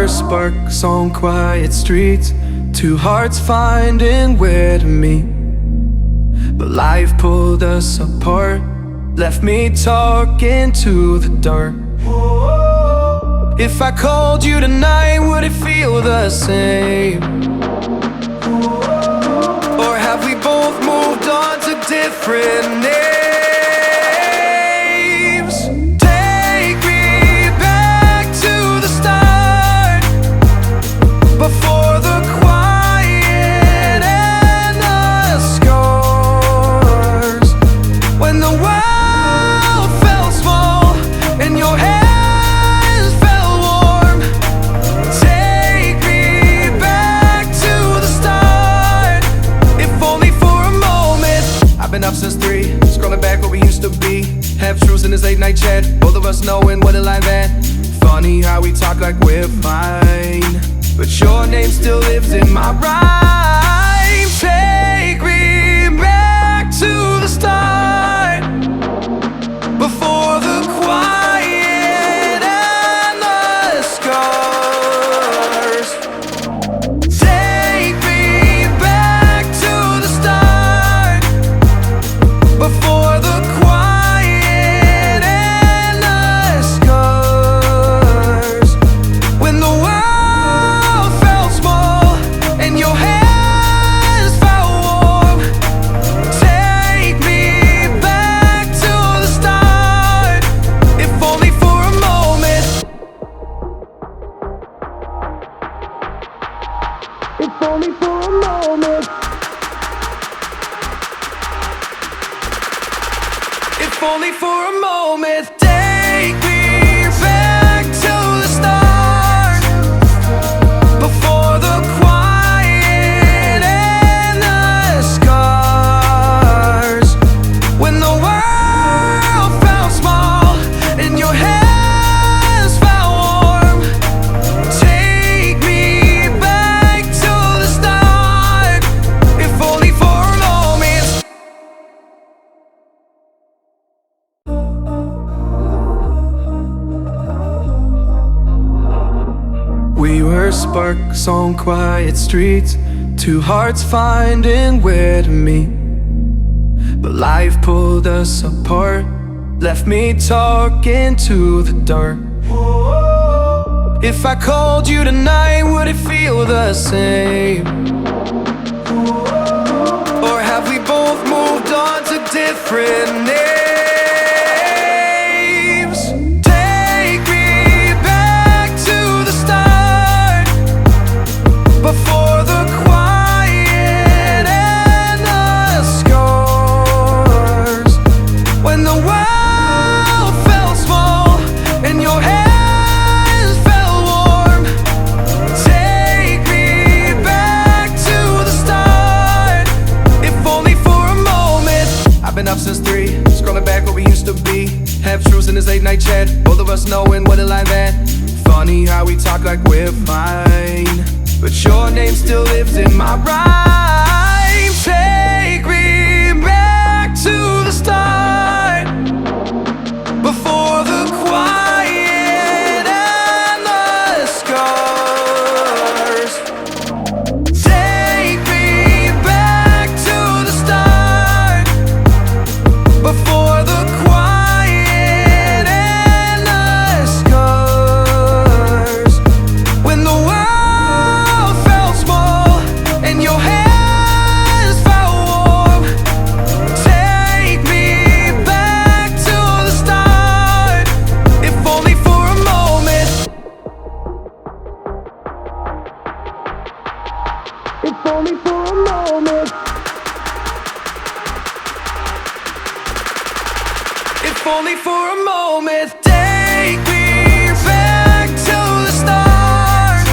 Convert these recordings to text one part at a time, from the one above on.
were sparks on quiet streets, two hearts finding where to meet. But life pulled us apart, left me talking to the dark. If I called you tonight, would it feel the same? Or have we both moved on to different names? Take me back to the start, before the quiet and the scars. When the world felt small and your hands felt warm. Take me back to the start, if only for a moment. I've been up since 3, scrolling back what we used to be. Half truths in this late night chat, both of us knowing what a life at. Funny how we talk like we're fine, but your name still lives in my rhyme. Take me back to the start, before the quiet and the scars. Take me back to the start, before the quiet and the scars. When the world felt small and your hands felt warm. Take me back to the start, if only for a moment. If only for a moment. If only for a moment. Take me back to the start, before the quiet and the scars. When the world felt small and your hands felt warm. Take me back to the start, if only for a moment. We were sparks on quiet streets, two hearts finding where to meet. But life pulled us apart, left me talking to the dark. If I called you tonight, would it feel the same? Or have we both moved on to different names? Take me back to the start, before the quiet and the scars. When the world felt small and your hands felt warm. Take me back to the start, if only for a moment. I've been up since 3, scrolling back what we used to be. Half truths in this late night chat, both of us knowing what a life at. Funny how we talk like we're fine, but your name still lives in my rhyme. Take me back to the start, before the quiet and the scars. Take me back to the start, before the quiet and the scars. When the world felt small and your hands felt warm. Take me back to the start, if only for a moment. If only for a moment. If only for a moment. Take me back to the start,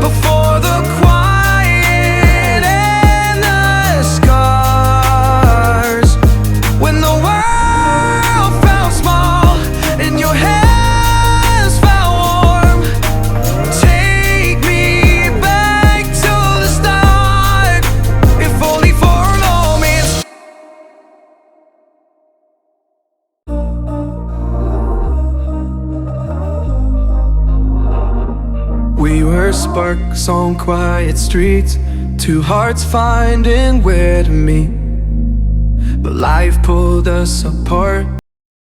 before the quiet and the scars. When the world felt small and your hands felt warm. Take me back to the start, if only for a moment. were sparks on quiet streets, two hearts finding where to meet. But life pulled us apart,